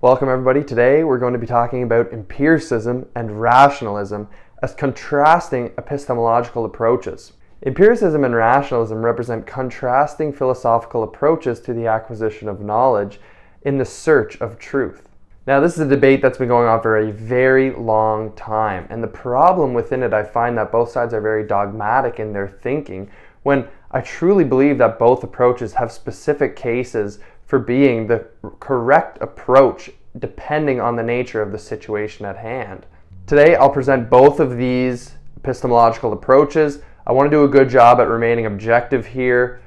Welcome everybody. Today we're going to be talking about empiricism and rationalism as contrasting epistemological approaches. Empiricism and rationalism represent contrasting philosophical approaches to the acquisition of knowledge in the search of truth. Now, this is a debate that's been going on for a very long time, and the problem within it, I find that both sides are very dogmatic in their thinking, when I truly believe that both approaches have specific cases for being the correct approach depending on the nature of the situation at hand. Today, I'll present both of these epistemological approaches. I want to do a good job at remaining objective here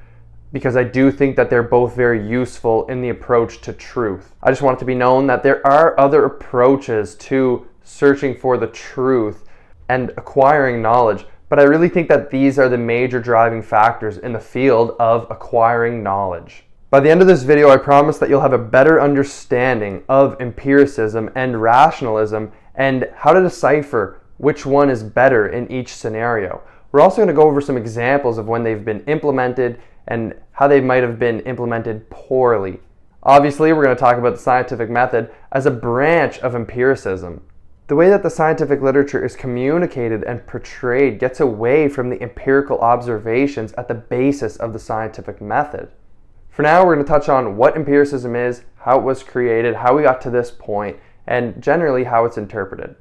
because I do think that they're both very useful in the approach to truth. I just want it to be known that there are other approaches to searching for the truth and acquiring knowledge, but I really think that these are the major driving factors in the field of acquiring knowledge. By the end of this video, I promise that you'll have a better understanding of empiricism and rationalism and how to decipher which one is better in each scenario. We're also going to go over some examples of when they've been implemented and how they might have been implemented poorly. Obviously, we're going to talk about the scientific method as a branch of empiricism. The way that the scientific literature is communicated and portrayed gets away from the empirical observations at the basis of the scientific method. For now, we're going to touch on what empiricism is, how it was created, how we got to this point, and generally how it's interpreted.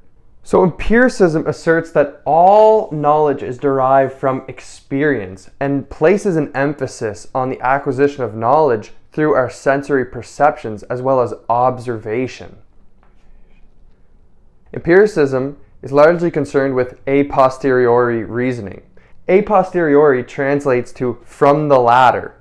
So empiricism asserts that all knowledge is derived from experience and places an emphasis on the acquisition of knowledge through our sensory perceptions as well as observation. Empiricism is largely concerned with a posteriori reasoning. A posteriori translates to from the latter,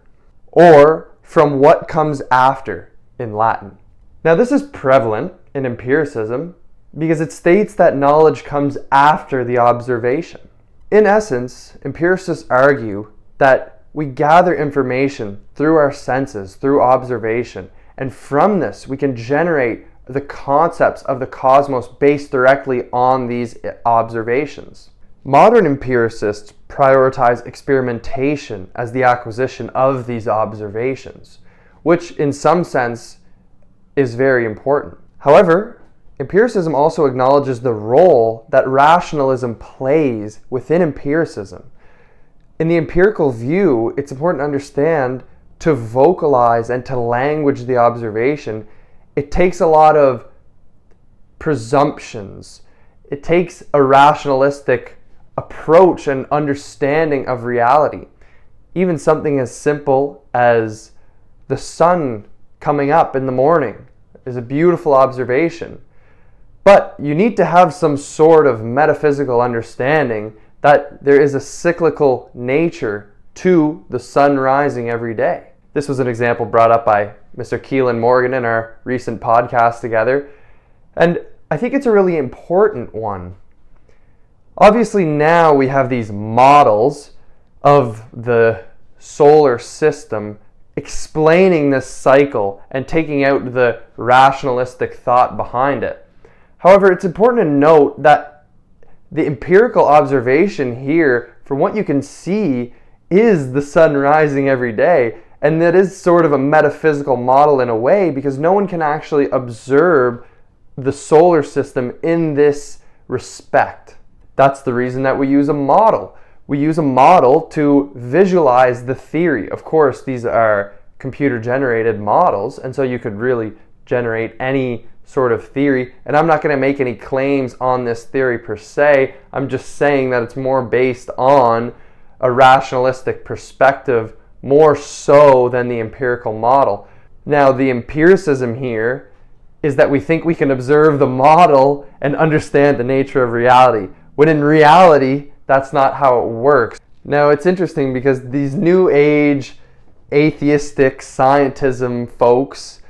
or from what comes after in Latin. Now, this is prevalent in empiricism because it states that knowledge comes after the observation. In essence, empiricists argue that we gather information through our senses, through observation, and from this we can generate the concepts of the cosmos based directly on these observations. Modern empiricists prioritize experimentation as the acquisition of these observations, which in some sense is very important. However, empiricism also acknowledges the role that rationalism plays within empiricism. In the empirical view, it's important to understand, to vocalize and to language the observation, it takes a lot of presumptions. It takes a rationalistic approach and understanding of reality. Even something as simple as the sun coming up in the morning is a beautiful observation. But you need to have some sort of metaphysical understanding that there is a cyclical nature to the sun rising every day. This was an example brought up by Mr. Keelan Morgan in our recent podcast together, and I think it's a really important one. Obviously now we have these models of the solar system explaining this cycle and taking out the rationalistic thought behind it. However, it's important to note that the empirical observation here, from what you can see, is the sun rising every day. And that is sort of a metaphysical model in a way, because no one can actually observe the solar system in this respect. That's the reason that we use a model. We use a model to visualize the theory. Of course, these are computer-generated models, and so you could really generate any sort of theory. And I'm not going to make any claims on this theory per se. I'm just saying that it's more based on a rationalistic perspective, more so than the empirical model. Now, the empiricism here is that we think we can observe the model and understand the nature of reality, when in reality, that's not how it works. Now, it's interesting because these new age atheistic scientism folks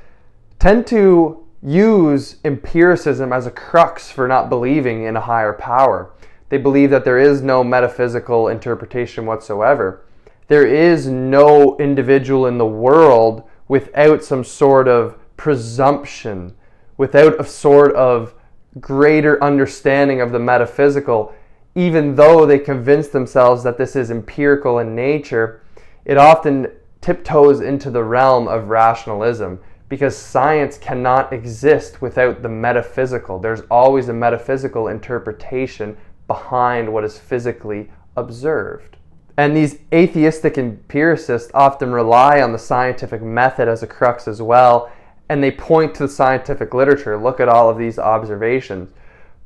tend to use empiricism as a crux for not believing in a higher power. They believe that there is no metaphysical interpretation whatsoever. There is no individual in the world without some sort of presumption, without a sort of greater understanding of the metaphysical. Even though they convince themselves that this is empirical in nature, it often tiptoes into the realm of rationalism, because science cannot exist without the metaphysical. There's always a metaphysical interpretation behind what is physically observed. And these atheistic empiricists often rely on the scientific method as a crux as well, and they point to the scientific literature. Look at all of these observations.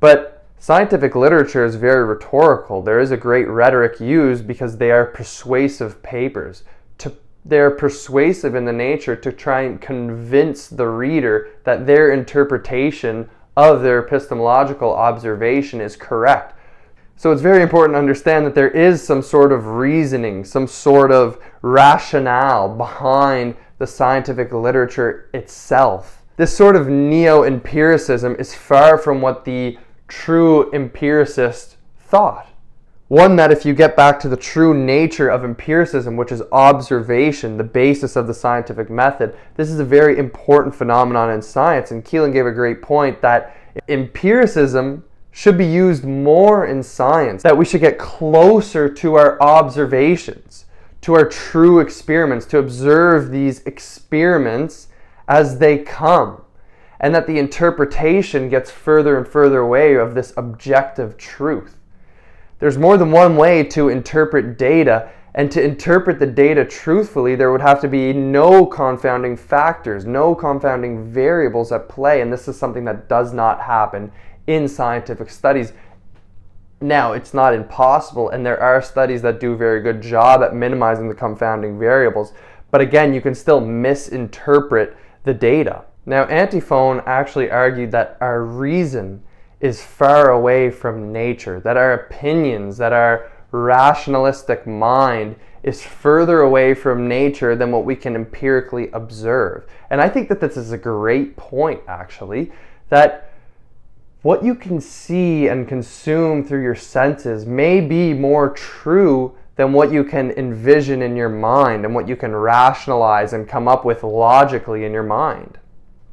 But scientific literature is very rhetorical. There is a great rhetoric used because they are persuasive papers. They're persuasive in the nature to try and convince the reader that their interpretation of their epistemological observation is correct. So it's very important to understand that there is some sort of reasoning, some sort of rationale behind the scientific literature itself. This sort of neo-empiricism is far from what the true empiricist thought. One that if you get back to the true nature of empiricism, which is observation, the basis of the scientific method, this is a very important phenomenon in science. And Keelan gave a great point that empiricism should be used more in science, that we should get closer to our observations, to our true experiments, to observe these experiments as they come, and that the interpretation gets further and further away of this objective truth. There's more than one way to interpret data, and to interpret the data truthfully, there would have to be no confounding factors, no confounding variables at play, and this is something that does not happen in scientific studies. Now, it's not impossible, and there are studies that do a very good job at minimizing the confounding variables, but again, you can still misinterpret the data. Now, Antiphon actually argued that our reason is far away from nature, that our opinions, that our rationalistic mind is further away from nature than what we can empirically observe. And I think that this is a great point, actually, that what you can see and consume through your senses may be more true than what you can envision in your mind and what you can rationalize and come up with logically in your mind.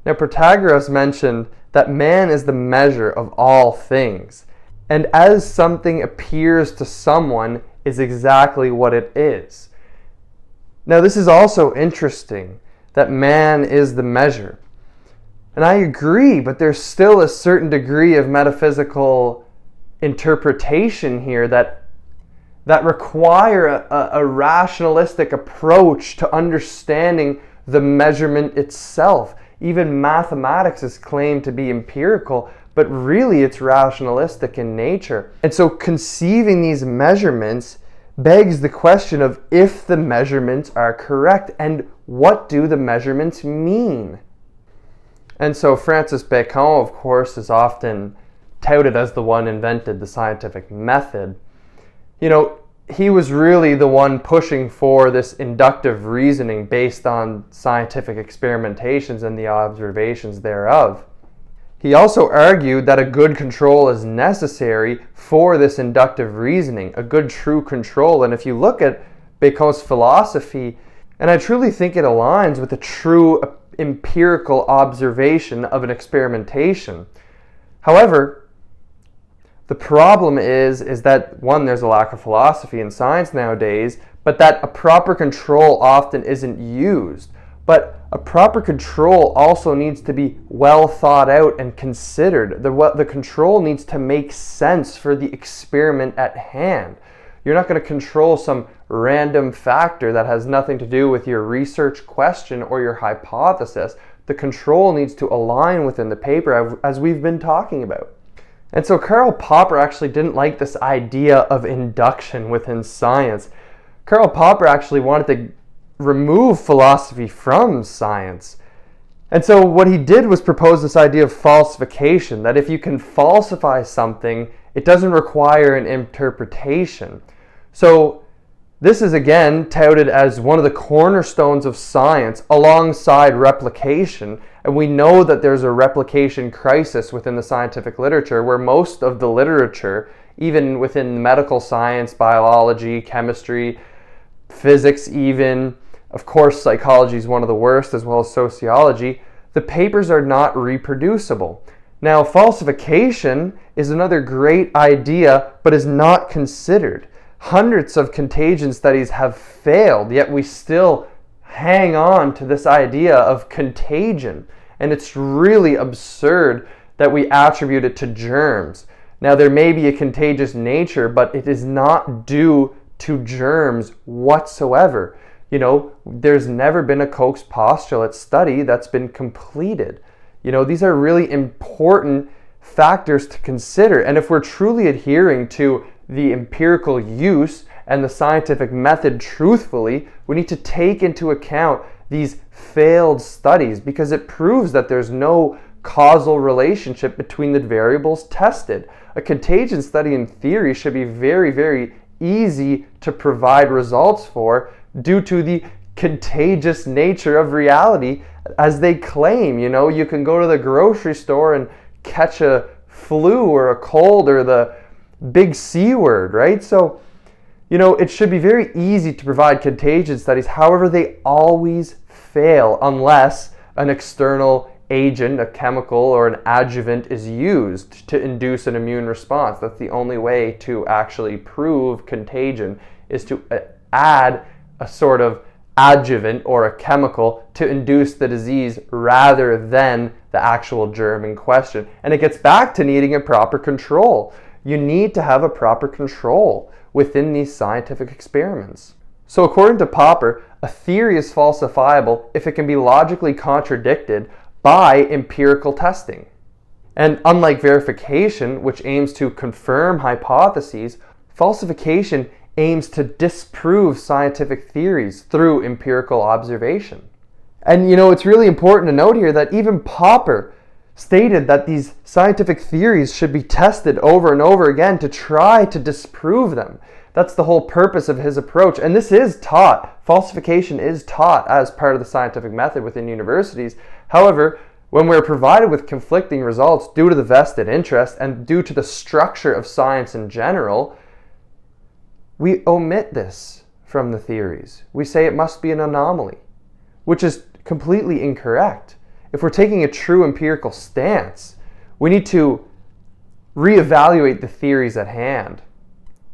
Now, Protagoras mentioned that man is the measure of all things, and as something appears to someone is exactly what it is. Now, this is also interesting, that man is the measure. And I agree, but there's still a certain degree of metaphysical interpretation here that require a rationalistic approach to understanding the measurement itself. Even mathematics is claimed to be empirical, but really it's rationalistic in nature. And so conceiving these measurements begs the question of if the measurements are correct, and what do the measurements mean? And so Francis Bacon, of course, is often touted as the one invented the scientific method. You know, he was really the one pushing for this inductive reasoning based on scientific experimentations and the observations thereof. He also argued that a good control is necessary for this inductive reasoning, a good true control. And if you look at Bacon's philosophy, and I truly think it aligns with the true empirical observation of an experimentation. However, the problem is that, one, there's a lack of philosophy in science nowadays, but that a proper control often isn't used. But a proper control also needs to be well thought out and considered. The control needs to make sense for the experiment at hand. You're not going to control some random factor that has nothing to do with your research question or your hypothesis. The control needs to align within the paper, as we've been talking about. And so Karl Popper actually didn't like this idea of induction within science. Karl Popper actually wanted to remove philosophy from science. And so what he did was propose this idea of falsification, that if you can falsify something, it doesn't require an interpretation. So this is again touted as one of the cornerstones of science alongside replication. And we know that there's a replication crisis within the scientific literature, where most of the literature, even within medical science, biology, chemistry, physics even, of course psychology is one of the worst, as well as sociology, the papers are not reproducible. Now, falsification is another great idea, but is not considered. Hundreds of contagion studies have failed, yet we still hang on to this idea of contagion. And it's really absurd that we attribute it to germs. Now, there may be a contagious nature, but it is not due to germs whatsoever. There's never been a Koch's postulate study that's been completed. These are really important factors to consider. And if we're truly adhering to the empirical use and the scientific method truthfully, we need to take into account these failed studies, because it proves that there's no causal relationship between the variables tested. A contagion study in theory should be very, very easy to provide results for due to the contagious nature of reality, as they claim. You can go to the grocery store and catch a flu or a cold or the big C word, right? So, it should be very easy to provide contagion studies. However, they always fail unless an external agent, a chemical or an adjuvant, is used to induce an immune response. That's the only way to actually prove contagion, is to add a sort of adjuvant or a chemical to induce the disease rather than the actual germ in question. And it gets back to needing a proper control. You need to have a proper control within these scientific experiments. So according to Popper, a theory is falsifiable if it can be logically contradicted by empirical testing. And unlike verification, which aims to confirm hypotheses, falsification aims to disprove scientific theories through empirical observation. And it's really important to note here that even Popper stated that these scientific theories should be tested over and over again to try to disprove them. That's the whole purpose of his approach. And this is taught. Falsification is taught as part of the scientific method within universities. However, when we're provided with conflicting results due to the vested interest and due to the structure of science in general, we omit this from the theories. We say it must be an anomaly, which is completely incorrect. If we're taking a true empirical stance, we need to reevaluate the theories at hand.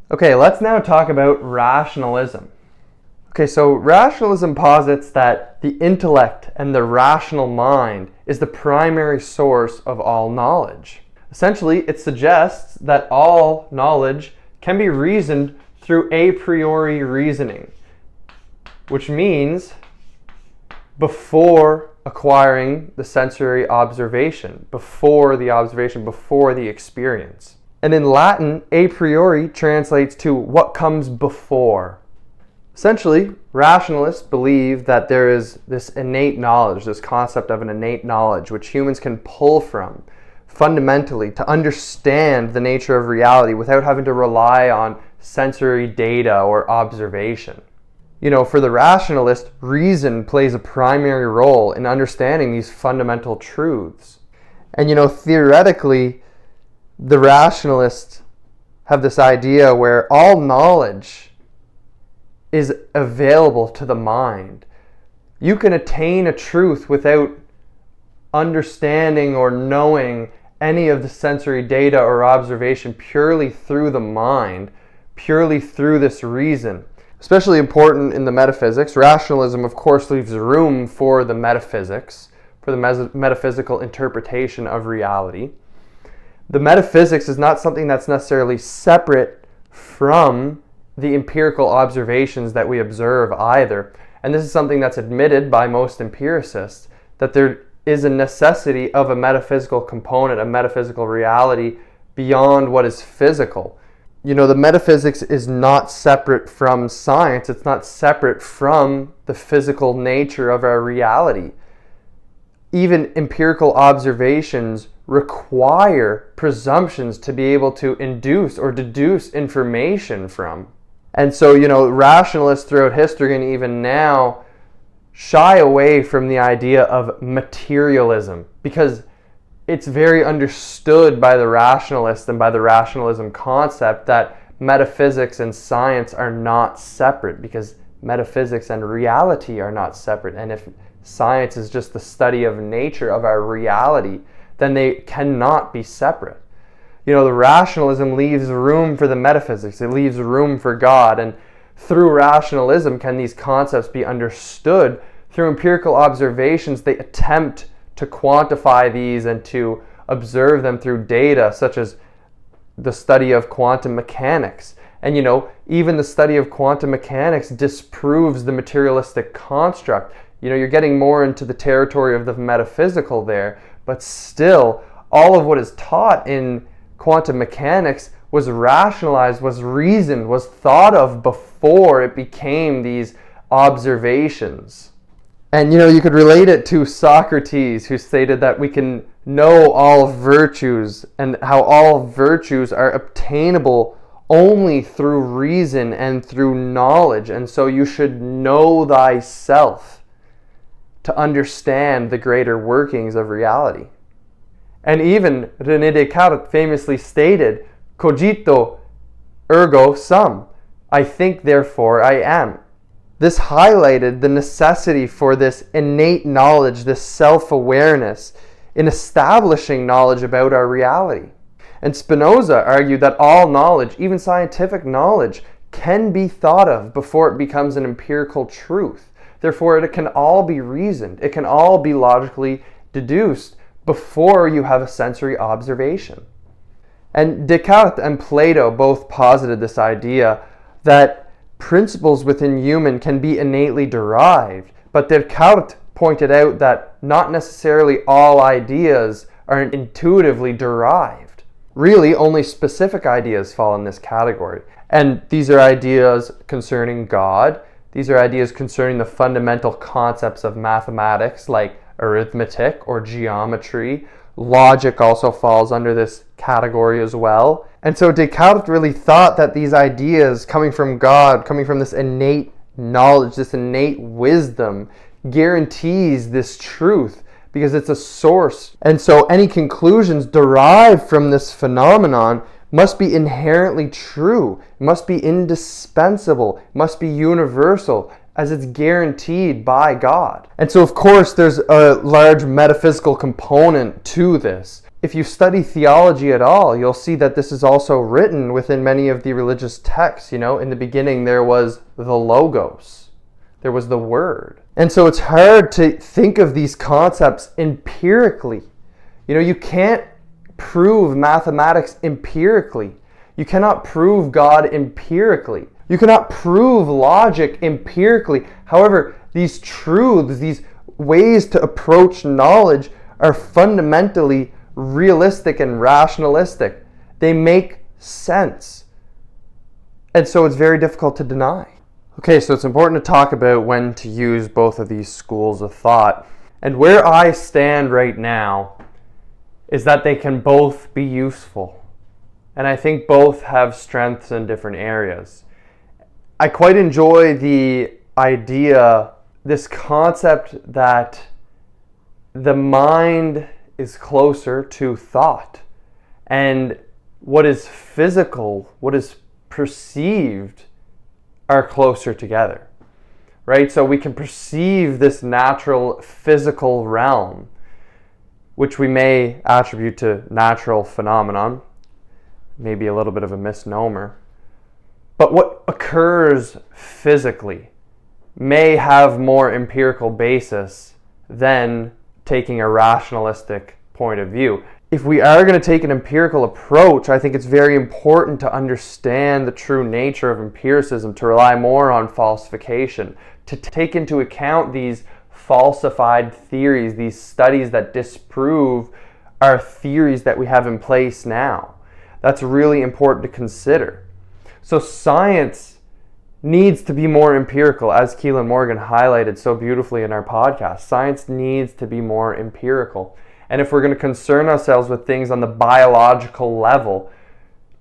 Okay, let's now talk about rationalism. Okay, so rationalism posits that the intellect and the rational mind is the primary source of all knowledge. Essentially, it suggests that all knowledge can be reasoned through a priori reasoning, which means before acquiring the sensory observation, before the experience. And in Latin, a priori translates to what comes before. Essentially, rationalists believe that there is this innate knowledge, this concept of an innate knowledge, which humans can pull from fundamentally to understand the nature of reality without having to rely on sensory data or observation. For the rationalist, reason plays a primary role in understanding these fundamental truths. And theoretically, the rationalists have this idea where all knowledge is available to the mind. You can attain a truth without understanding or knowing any of the sensory data or observation purely through the mind, purely through this reason. Especially important in the metaphysics. Rationalism, of course, leaves room for the metaphysics, for the metaphysical interpretation of reality. The metaphysics is not something that's necessarily separate from the empirical observations that we observe either. And this is something that's admitted by most empiricists, that there is a necessity of a metaphysical component, a metaphysical reality beyond what is physical. The metaphysics is not separate from science. It's not separate from the physical nature of our reality. Even empirical observations require presumptions to be able to induce or deduce information from. And so, rationalists throughout history and even now shy away from the idea of materialism, because it's very understood by the rationalists and by the rationalism concept that metaphysics and science are not separate, because metaphysics and reality are not separate. And if science is just the study of nature, of our reality, then they cannot be separate. The rationalism leaves room for the metaphysics. It leaves room for God. And through rationalism can these concepts be understood. Through empirical observations, they attempt to quantify these and to observe them through data, such as the study of quantum mechanics. And even the study of quantum mechanics disproves the materialistic construct. You're getting more into the territory of the metaphysical there, but still, all of what is taught in quantum mechanics was rationalized, was reasoned, was thought of before it became these observations. And you could relate it to Socrates, who stated that we can know all virtues and how all virtues are obtainable only through reason and through knowledge. And so you should know thyself to understand the greater workings of reality. And even René Descartes famously stated, cogito ergo sum, I think therefore I am. This highlighted the necessity for this innate knowledge, this self-awareness, in establishing knowledge about our reality. And Spinoza argued that all knowledge, even scientific knowledge, can be thought of before it becomes an empirical truth. Therefore, it can all be reasoned. It can all be logically deduced before you have a sensory observation. And Descartes and Plato both posited this idea that principles within human can be innately derived, but Descartes pointed out that not necessarily all ideas are intuitively derived. Really, only specific ideas fall in this category. And these are ideas concerning God. These are ideas concerning the fundamental concepts of mathematics, like arithmetic or geometry. Logic also falls under this category as well. And so Descartes really thought that these ideas coming from God, coming from this innate knowledge, this innate wisdom, guarantees this truth because it's a source. And so any conclusions derived from this phenomenon must be inherently true, must be indispensable, must be universal, as it's guaranteed by God. And so, of course, there's a large metaphysical component to this. If you study theology at all, you'll see that this is also written within many of the religious texts. In the beginning, there was the Logos. There was the Word. And so it's hard to think of these concepts empirically. You can't prove mathematics empirically. You cannot prove God empirically. You cannot prove logic empirically. However, these truths, these ways to approach knowledge are fundamentally realistic and rationalistic. They make sense. And so it's very difficult to deny. Okay, so it's important to talk about when to use both of these schools of thought. And where I stand right now is that they can both be useful. And I think both have strengths in different areas. I quite enjoy the idea, this concept that the mind is closer to thought. And what is physical, what is perceived, are closer together. Right? So we can perceive this natural physical realm, which we may attribute to natural phenomenon, maybe a little bit of a misnomer. But what occurs physically may have more empirical basis than taking a rationalistic point of view. If we are going to take an empirical approach, I think it's very important to understand the true nature of empiricism, to rely more on falsification, to take into account these falsified theories, these studies that disprove our theories that we have in place now. That's really important to consider. So science needs to be more empirical, as Keelan Morgan highlighted so beautifully in our podcast. Science needs to be more empirical. And if we're going to concern ourselves with things on the biological level,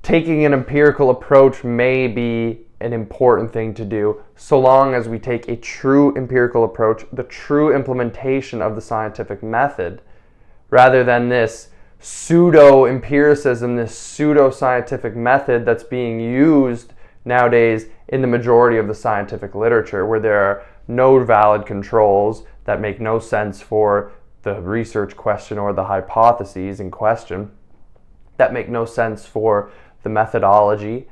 taking an empirical approach may be an important thing to do, so long as we take a true empirical approach, the true implementation of the scientific method, rather than this pseudo-empiricism, this pseudo-scientific method that's being used nowadays in the majority of the scientific literature, where there are no valid controls that make no sense for the research question or the hypotheses in question, that make no sense for the methodology.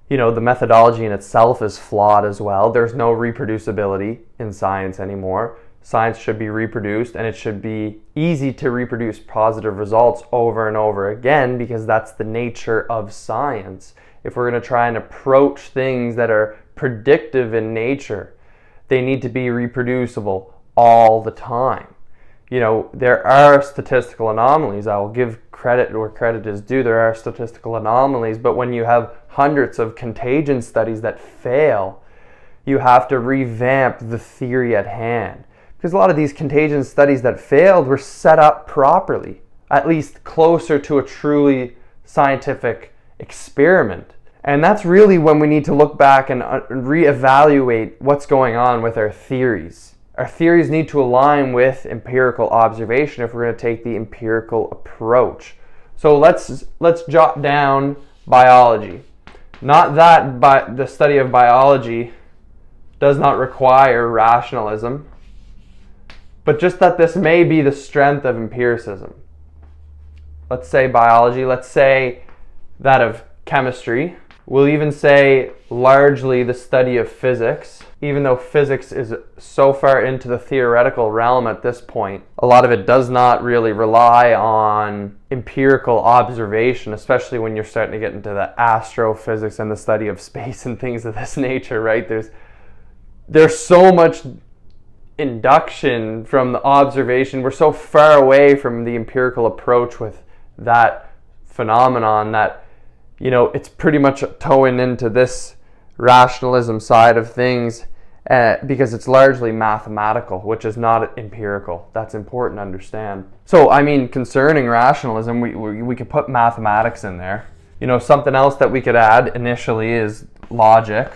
The methodology in itself is flawed as well. There's no reproducibility in science anymore. Science should be reproduced, and it should be easy to reproduce positive results over and over again, because that's the nature of science. If we're going to try and approach things that are predictive in nature, they need to be reproducible all the time. There are statistical anomalies. I will give credit where credit is due. There are statistical anomalies, but when you have hundreds of contagion studies that fail, you have to revamp the theory at hand. Because a lot of these contagion studies that failed were set up properly, at least closer to a truly scientific experiment. And that's really when we need to look back and reevaluate what's going on with our theories. Our theories need to align with empirical observation if we're going to take the empirical approach. So let's jot down biology. Not that the study of biology does not require rationalism, but just that this may be the strength of empiricism. Let's say biology, let's say that of chemistry. We'll even say largely the study of physics, even though physics is so far into the theoretical realm at this point. A lot of it does not really rely on empirical observation, especially when you're starting to get into the astrophysics and the study of space and things of this nature, right? There's so much induction from the observation. We're so far away from the empirical approach with that phenomenon that it's pretty much towing into this rationalism side of things because it's largely mathematical, which is not empirical. That's important to understand. So, concerning rationalism, we could put mathematics in there. Something else that we could add initially is logic.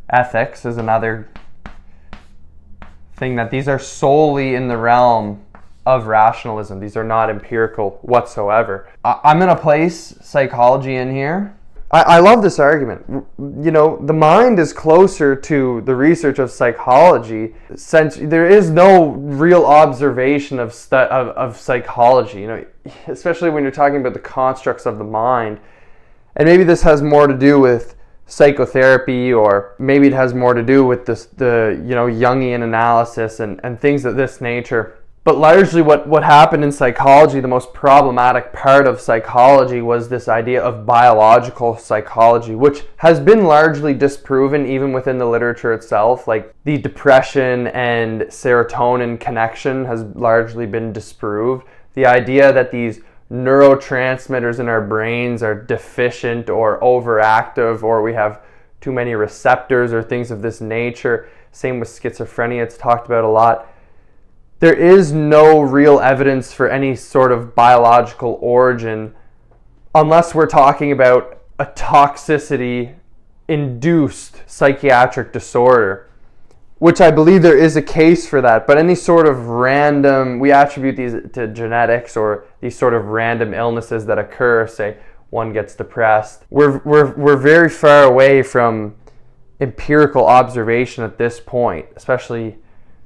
Ethics is another thing that these are solely in the realm of rationalism. These are not empirical whatsoever. I'm going to place psychology in here. I love this argument. The mind is closer to the research of psychology since there is no real observation of psychology, especially when you're talking about the constructs of the mind. And maybe this has more to do with psychotherapy, or maybe it has more to do with the Jungian analysis and things of this nature. But largely what happened in psychology, the most problematic part of psychology, was this idea of biological psychology, which has been largely disproven even within the literature itself. Like the depression and serotonin connection has largely been disproved. The idea that these neurotransmitters in our brains are deficient or overactive, or we have too many receptors or things of this nature. Same with schizophrenia, it's talked about a lot. There is no real evidence for any sort of biological origin unless we're talking about a toxicity-induced psychiatric disorder, which I believe there is a case for that. But any sort of random, we attribute these to genetics or these sort of random illnesses that occur, say one gets depressed. We're very far away from empirical observation at this point, especially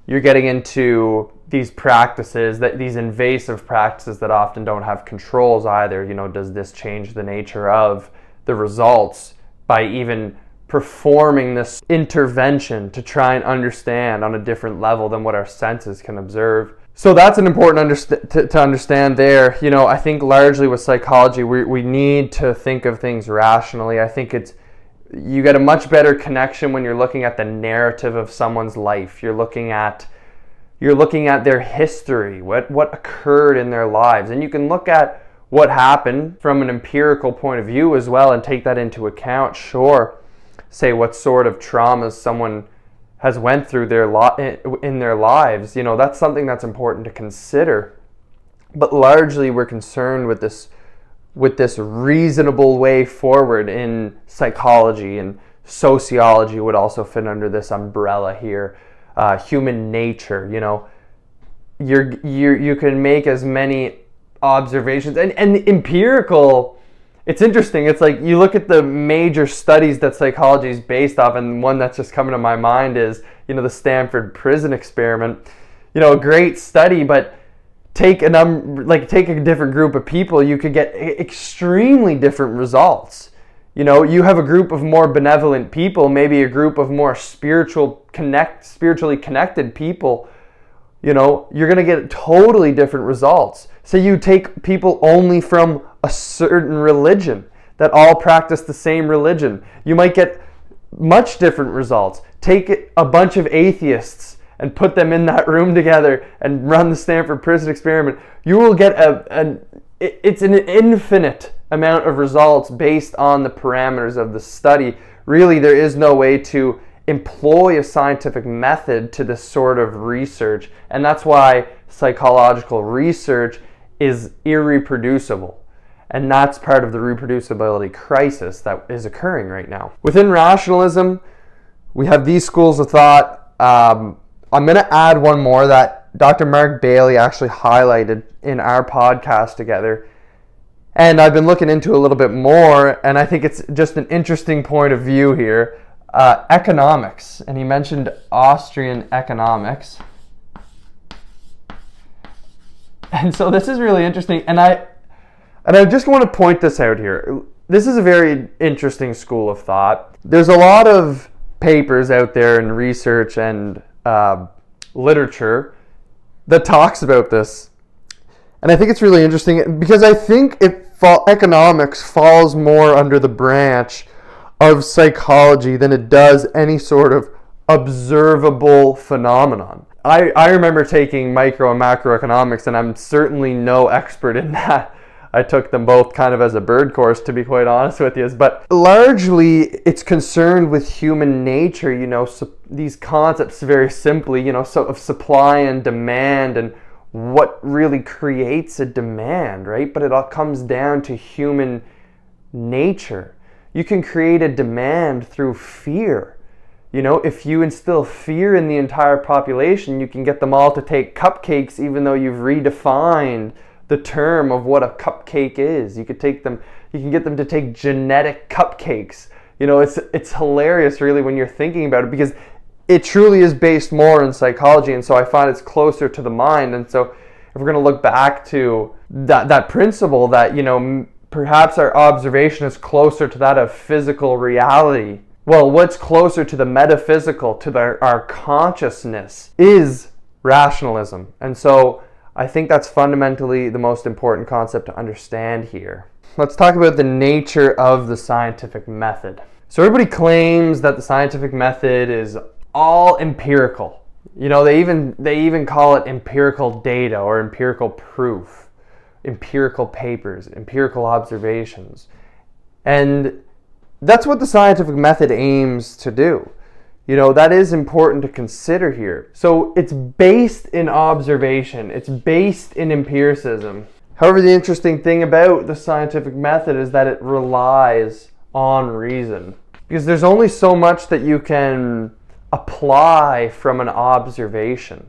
you're getting into these practices, these invasive practices that often don't have controls either. Does this change the nature of the results by even performing this intervention to try and understand on a different level than what our senses can observe? So that's an important to understand there. I think largely with psychology, we need to think of things rationally. I think you get a much better connection when you're looking at the narrative of someone's life. You're looking at their history, what occurred in their lives. And you can look at what happened from an empirical point of view as well and take that into account. Sure, say what sort of traumas someone has went through in their lives. That's something that's important to consider. But largely we're concerned with this reasonable way forward in psychology, and sociology would also fit under this umbrella here. Human nature, you can make as many observations and empirical. It's interesting. It's like you look at the major studies that psychology is based off, and one that's just coming to my mind is the Stanford prison experiment. A great study, but take a different group of people, you could get extremely different results. You have a group of more benevolent people, maybe a group of more spiritually connected people, you're going to get totally different results. So you take people only from a certain religion that all practice the same religion. You might get much different results. Take a bunch of atheists and put them in that room together and run the Stanford Prison experiment. You will get it's an infinite amount of results based on the parameters of the study. Really, there is no way to employ a scientific method to this sort of research, and that's why psychological research is irreproducible. And that's part of the reproducibility crisis that is occurring right now. Within rationalism, we have these schools of thought. I'm going to add one more that Dr. Mark Bailey actually highlighted in our podcast together. And I've been looking into a little bit more, and I think it's just an interesting point of view here. Economics, and he mentioned Austrian economics. And so this is really interesting, and I just want to point this out here. This is a very interesting school of thought. There's a lot of papers out there and research and literature that talks about this. And I think it's really interesting because I think economics falls more under the branch of psychology than it does any sort of observable phenomenon. I remember taking micro and macroeconomics, and I'm certainly no expert in that. I took them both kind of as a bird course, to be quite honest with you. But largely, it's concerned with human nature, these concepts very simply, of supply and demand and what really creates a demand, right? But it all comes down to human nature. You can create a demand through fear. If you instill fear in the entire population, you can get them all to take cupcakes, even though you've redefined the term of what a cupcake is. You can get them to take genetic cupcakes. It's hilarious really when you're thinking about it, because it truly is based more in psychology, and so I find it's closer to the mind. And so if we're going to look back to that principle that, perhaps our observation is closer to that of physical reality. Well, what's closer to the metaphysical, to our consciousness, is rationalism. And so I think that's fundamentally the most important concept to understand here. Let's talk about the nature of the scientific method. So everybody claims that the scientific method is all empirical. They even call it empirical data or empirical proof, empirical papers, empirical observations. And that's what the scientific method aims to do. That is important to consider here. So it's based in observation. It's based in empiricism. However, the interesting thing about the scientific method is that it relies on reason. Because there's only so much that you can apply from an observation.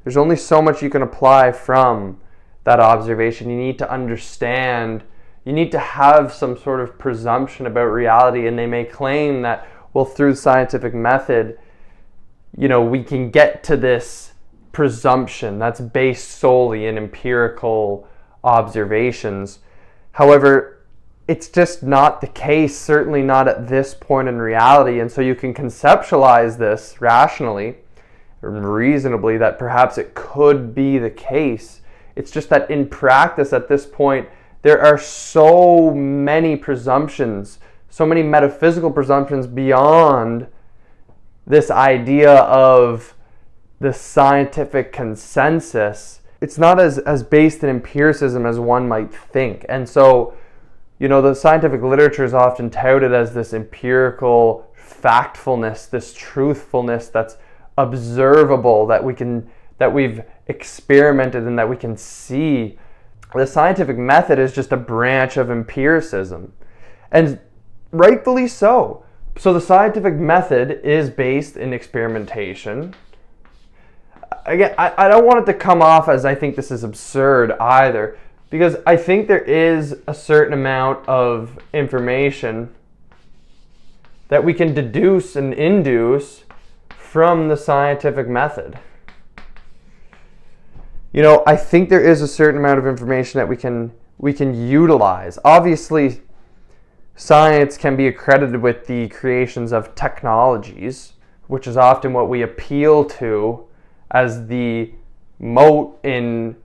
There's only so much you can apply from that observation. You need to understand, you need to have some sort of presumption about reality, and they may claim that, well, through the scientific method, we can get to this presumption that's based solely in empirical observations. However, it's just not the case, certainly not at this point in reality. And so you can conceptualize this rationally, or reasonably, that perhaps it could be the case. It's just that in practice at this point, there are so many presumptions, so many metaphysical presumptions beyond this idea of the scientific consensus. It's not as based in empiricism as one might think. And so, the scientific literature is often touted as this empirical factfulness, this truthfulness that's observable, that we've experimented and that we can see. The scientific method is just a branch of empiricism, and rightfully so. So the scientific method is based in experimentation. Again, I don't want it to come off as I think this is absurd either, because I think there is a certain amount of information that we can deduce and induce from the scientific method. I think there is a certain amount of information that we can utilize. Obviously, Science can be accredited with the creations of technologies, which is often what we appeal to as the moat in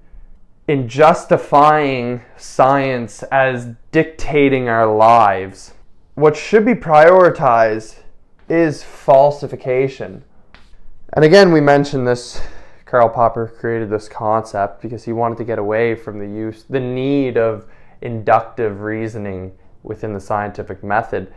justifying science as dictating our lives. What should be prioritized is falsification. And again, we mentioned this, Karl Popper created this concept because he wanted to get away from the need of inductive reasoning within the scientific method.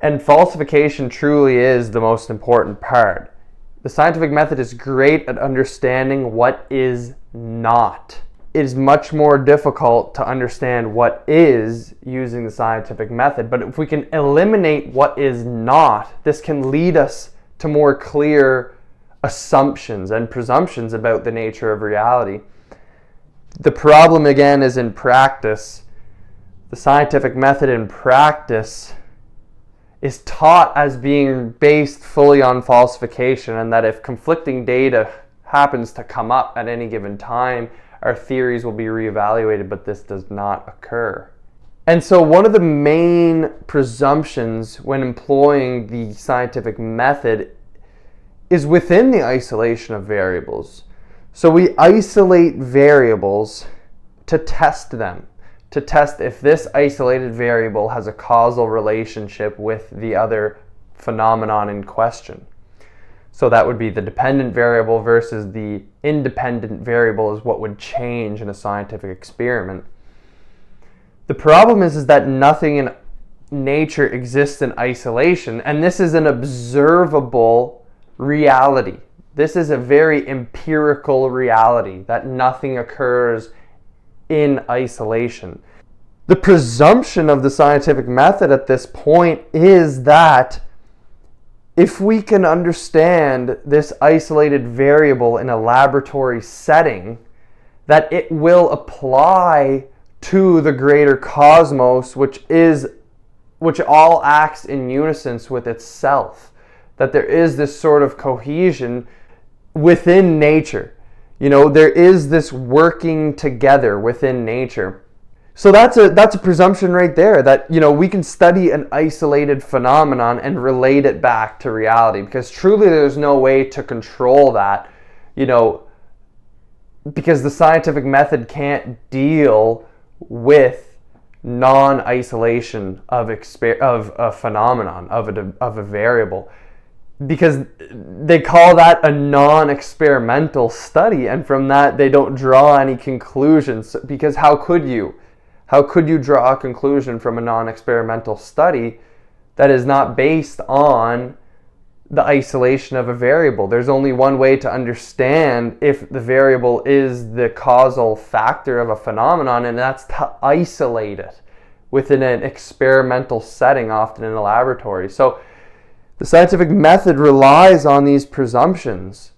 And falsification truly is the most important part. The scientific method is great at understanding what is not. It is much more difficult to understand what is using the scientific method. But if we can eliminate what is not, this can lead us to more clear assumptions and presumptions about the nature of reality. The problem again is in practice. The scientific method in practice is taught as being based fully on falsification, and that if conflicting data happens to come up at any given time, our theories will be reevaluated, but this does not occur. And so one of the main presumptions when employing the scientific method is within the isolation of variables. So we isolate variables to test them, to test if this isolated variable has a causal relationship with the other phenomenon in question. So that would be the dependent variable versus the independent variable is what would change in a scientific experiment. The problem is that nothing in nature exists in isolation, and this is an observable reality. This is a very empirical reality, that nothing occurs in isolation. The presumption of the scientific method at this point is that if we can understand this isolated variable in a laboratory setting, that it will apply to the greater cosmos, which all acts in unison with itself. That there is this sort of cohesion within nature. There is this working together within nature. So that's a presumption right there, that we can study an isolated phenomenon and relate it back to reality, because truly there's no way to control that, because the scientific method can't deal with non-isolation of a phenomenon, of a variable, because they call that a non-experimental study, and from that they don't draw any conclusions, because how could you draw a conclusion from a non-experimental study that is not based on the isolation of a variable? There's only one way to understand if the variable is the causal factor of a phenomenon, and that's to isolate it within an experimental setting, often in a laboratory. So the scientific method relies on these presumptions,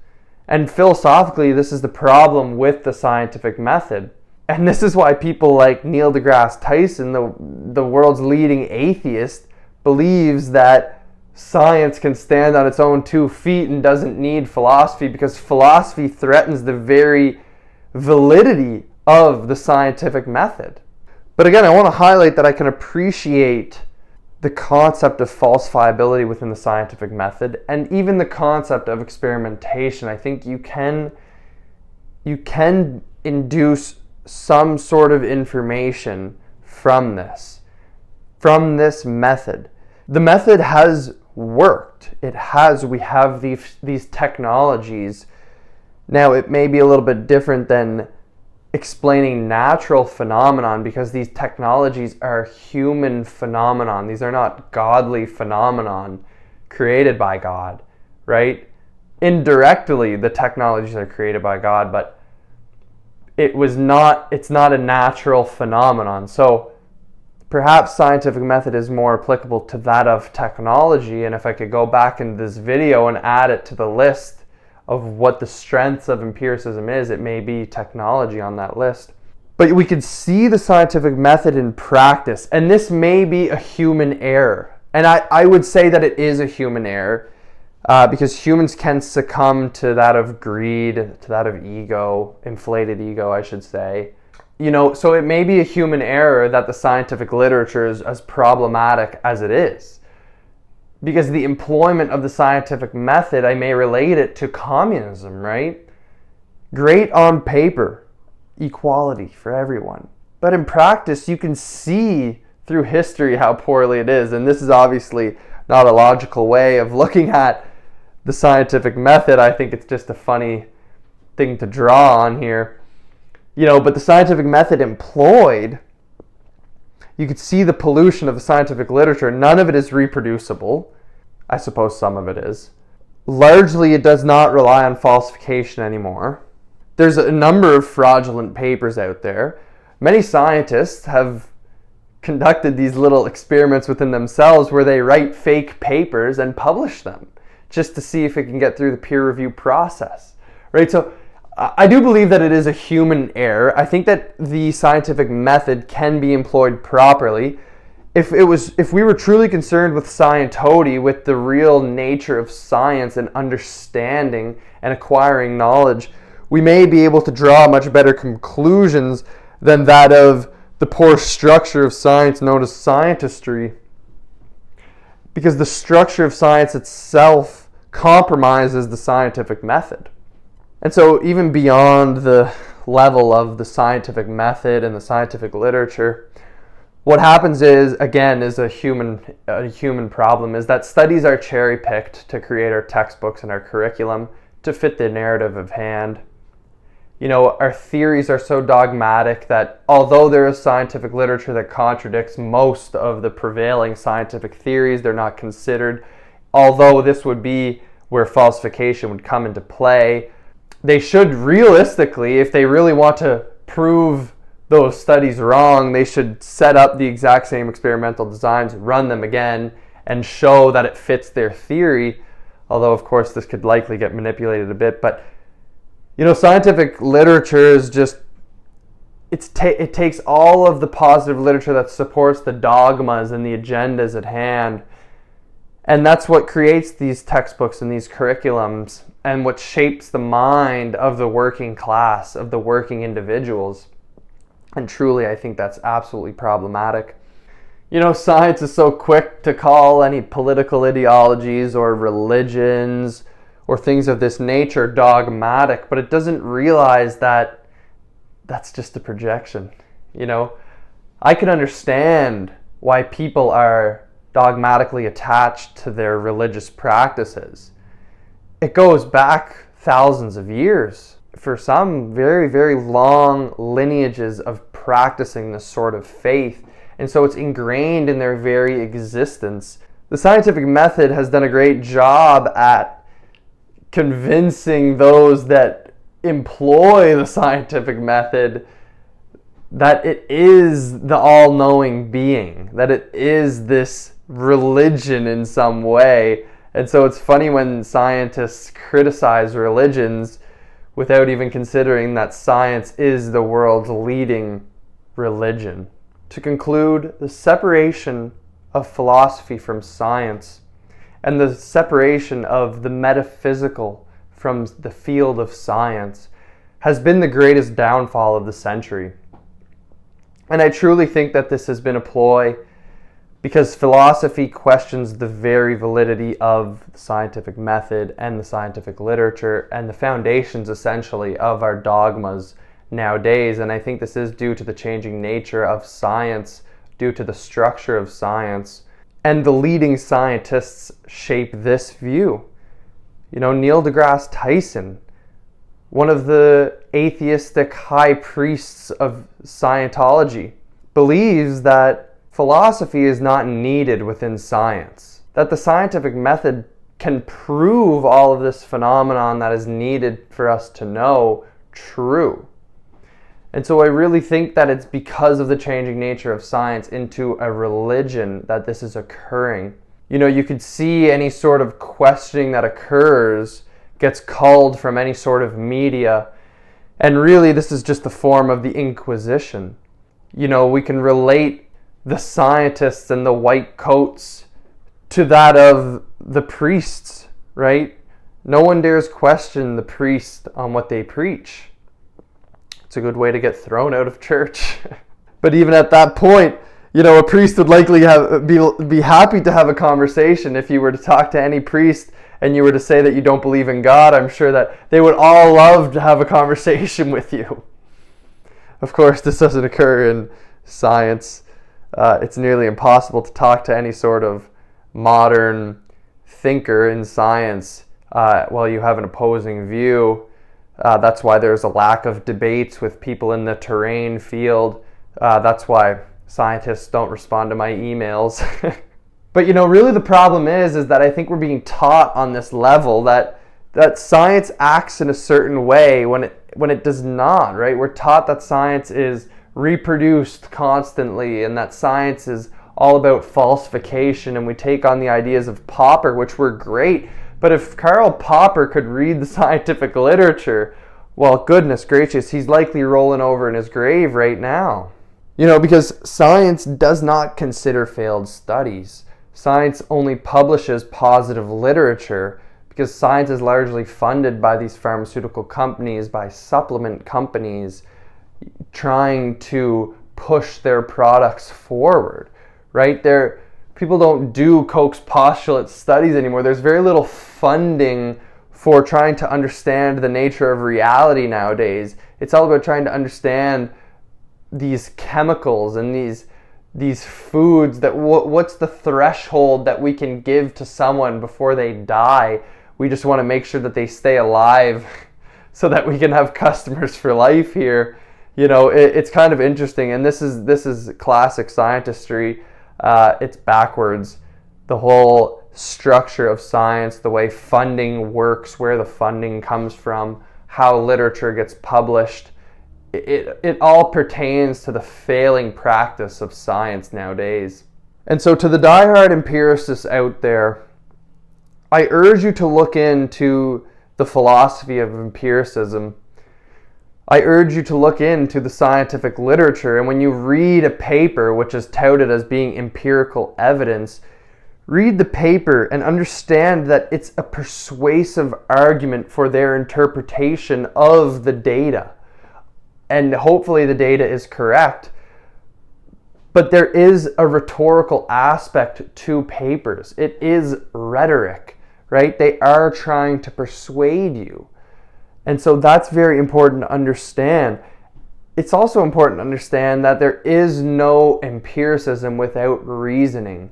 and philosophically this is the problem with the scientific method. And this is why people like Neil deGrasse Tyson, the world's leading atheist, believes that science can stand on its own 2 feet and doesn't need philosophy, because philosophy threatens the very validity of the scientific method. But again, I want to highlight that I can appreciate the concept of falsifiability within the scientific method, and even the concept of experimentation. I think you can induce some sort of information from this method. The method has worked. We have these technologies. Now, it may be a little bit different than explaining natural phenomenon, because these technologies are human phenomenon. These are not godly phenomenon created by God, right? Indirectly, the technologies are created by God, but it's not a natural phenomenon. So perhaps scientific method is more applicable to that of technology. And if I could go back in this video and add it to the list of what the strengths of empiricism is, it may be technology on that list. But we could see the scientific method in practice, and this may be a human error. And I would say that it is a human error, because humans can succumb to that of greed, to that of ego, inflated ego, I should say, So it may be a human error that the scientific literature is as problematic as it is. Because the employment of the scientific method, I may relate it to communism, right? Great on paper, equality for everyone. But in practice, you can see through history how poorly it is. And this is obviously not a logical way of looking at the scientific method. I think it's just a funny thing to draw on here. But the scientific method employed, you could see the pollution of the scientific literature. None of it is reproducible. I suppose some of it is. Largely, it does not rely on falsification anymore. There's a number of fraudulent papers out there. Many scientists have conducted these little experiments within themselves where they write fake papers and publish them just to see if it can get through the peer review process, right? So I do believe that it is a human error. I think that the scientific method can be employed properly. If we were truly concerned with scientody, with the real nature of science and understanding and acquiring knowledge, we may be able to draw much better conclusions than that of the poor structure of science known as scientistry. Because the structure of science itself compromises the scientific method. And so even beyond the level of the scientific method and the scientific literature, what happens is a human problem, is that studies are cherry-picked to create our textbooks and our curriculum to fit the narrative of hand. Our theories are so dogmatic that although there is scientific literature that contradicts most of the prevailing scientific theories, they're not considered. Although this would be where falsification would come into play, they should realistically, if they really want to prove those studies wrong, they should set up the exact same experimental designs, run them again, and show that it fits their theory. Although, of course, this could likely get manipulated a bit. But, scientific literature is just, it takes all of the positive literature that supports the dogmas and the agendas at hand. And that's what creates these textbooks and these curriculums, and what shapes the mind of the working class, of the working individuals. And truly, I think that's absolutely problematic. Science is so quick to call any political ideologies or religions or things of this nature dogmatic, but it doesn't realize that that's just a projection. I can understand why people are dogmatically attached to their religious practices. It goes back thousands of years. For some, very, very long lineages of practicing this sort of faith. And so it's ingrained in their very existence. The scientific method has done a great job at convincing those that employ the scientific method that it is the all-knowing being, that it is this religion in some way. And so it's funny when scientists criticize religions without even considering that science is the world's leading religion. To conclude, the separation of philosophy from science and the separation of the metaphysical from the field of science has been the greatest downfall of the century. And I truly think that this has been a ploy because philosophy questions the very validity of the scientific method and the scientific literature and the foundations, essentially, of our dogmas nowadays. And I think this is due to the changing nature of science, due to the structure of science. And the leading scientists shape this view. Neil deGrasse Tyson, one of the atheistic high priests of Scientology, believes that philosophy is not needed within science, that the scientific method can prove all of this phenomenon that is needed for us to know true. And so I really think that it's because of the changing nature of science into a religion that this is occurring. You could see any sort of questioning that occurs gets culled from any sort of media, and really this is just the form of the Inquisition. We can relate the scientists and the white coats to that of the priests, right? No one dares question the priest on what they preach. It's a good way to get thrown out of church. But even at that point, a priest would likely be happy to have a conversation. If you were to talk to any priest and you were to say that you don't believe in God, I'm sure that they would all love to have a conversation with you. Of course, this doesn't occur in science. It's nearly impossible to talk to any sort of modern thinker in science while you have an opposing view. That's why there's a lack of debates with people in the terrain field. That's why scientists don't respond to my emails. But really the problem is that I think we're being taught on this level that science acts in a certain way when it does not, right? We're taught that science is reproduced constantly and that science is all about falsification, and we take on the ideas of Popper, which were great. But if Karl Popper could read the scientific literature, well, goodness gracious, he's likely rolling over in his grave right now. Because science does not consider failed studies. Science only publishes positive literature because science is largely funded by these pharmaceutical companies, by supplement companies, trying to push their products forward, right? People don't do Koch's postulate studies anymore. There's very little funding for trying to understand the nature of reality nowadays. It's all about trying to understand these chemicals and these foods, that what's the threshold that we can give to someone before they die. We just want to make sure that they stay alive so that we can have customers for life here. It's kind of interesting, and this is classic scientistry. It's backwards. The whole structure of science, the way funding works, where the funding comes from, how literature gets published, it all pertains to the failing practice of science nowadays. And so to the diehard empiricists out there, I urge you to look into the philosophy of empiricism. I urge you to look into the scientific literature, and when you read a paper which is touted as being empirical evidence, read the paper and understand that it's a persuasive argument for their interpretation of the data. And hopefully the data is correct. But there is a rhetorical aspect to papers. It is rhetoric, right? They are trying to persuade you. And so that's very important to understand. It's also important to understand that there is no empiricism without reasoning.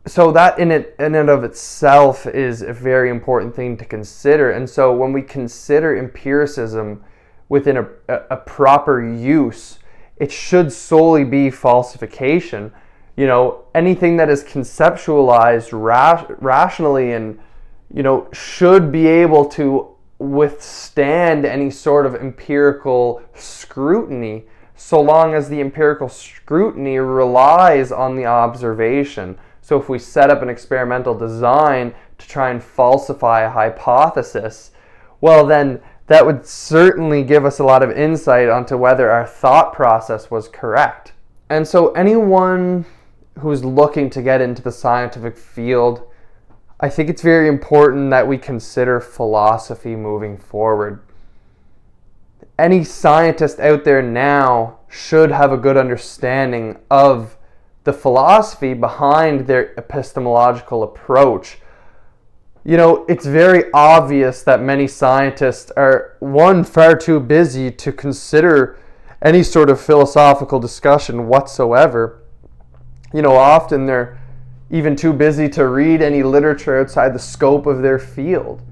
So that in and of itself is a very important thing to consider. And so when we consider empiricism within a proper use, it should solely be falsification. Anything that is conceptualized rationally and, should be able to withstand any sort of empirical scrutiny, so long as the empirical scrutiny relies on the observation. So if we set up an experimental design to try and falsify a hypothesis, well then that would certainly give us a lot of insight onto whether our thought process was correct. And so anyone who's looking to get into the scientific field, I think it's very important that we consider philosophy moving forward. Any scientist out there now should have a good understanding of the philosophy behind their epistemological approach. It's very obvious that many scientists are, one, far too busy to consider any sort of philosophical discussion whatsoever. Often they're even too busy to read any literature outside the scope of their field.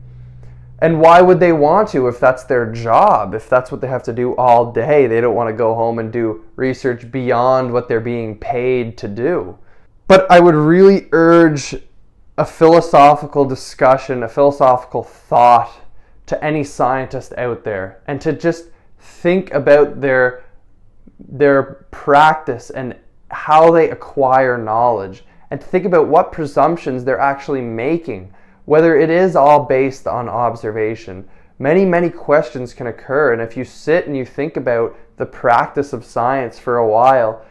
And why would they want to if that's their job, if that's what they have to do all day? They don't want to go home and do research beyond what they're being paid to do. But I would really urge a philosophical discussion, a philosophical thought to any scientist out there, and to just think about their practice and how they acquire knowledge, and to think about what presumptions they're actually making, whether it is all based on observation. Many questions can occur, and if you sit and you think about the practice of science for a while,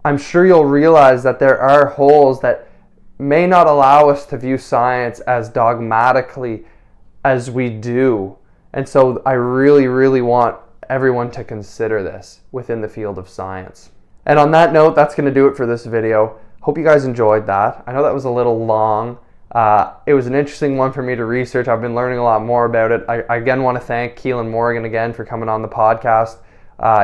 I'm sure you'll realize that there are holes that may not allow us to view science as dogmatically as we do. And so I really want everyone to consider this within the field of science. And on that note, that's going to do it for this video. Hope you guys enjoyed that. I know that was a little long. It was an interesting one for me to research. I've been learning a lot more about it. I again want to thank Keelan Morgan again for coming on the podcast.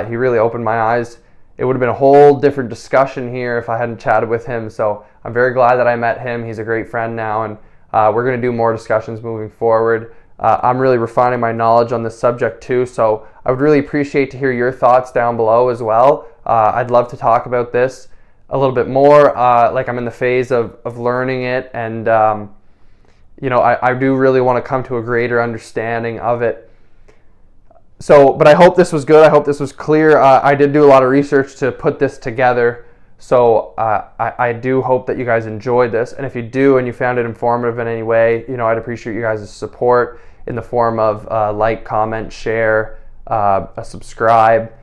He really opened my eyes. It would have been a whole different discussion here if I hadn't chatted with him. So I'm very glad that I met him. He's a great friend now, and we're going to do more discussions moving forward. I'm really refining my knowledge on this subject too, so I would really appreciate to hear your thoughts down below as well. I'd love to talk about this a little bit more. Like I'm in the phase of learning it, and I do really want to come to a greater understanding of it. So, but I hope this was good. I hope this was clear. I did do a lot of research to put this together. So I do hope that you guys enjoyed this. And if you do and you found it informative in any way, I'd appreciate you guys' support in the form of like, comment, share, a subscribe,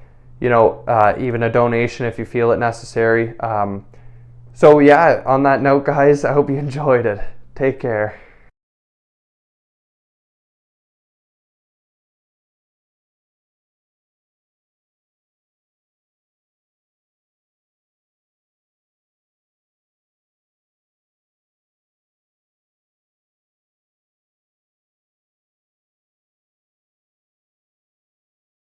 even a donation if you feel it necessary. So yeah, on that note, guys, I hope you enjoyed it. Take care.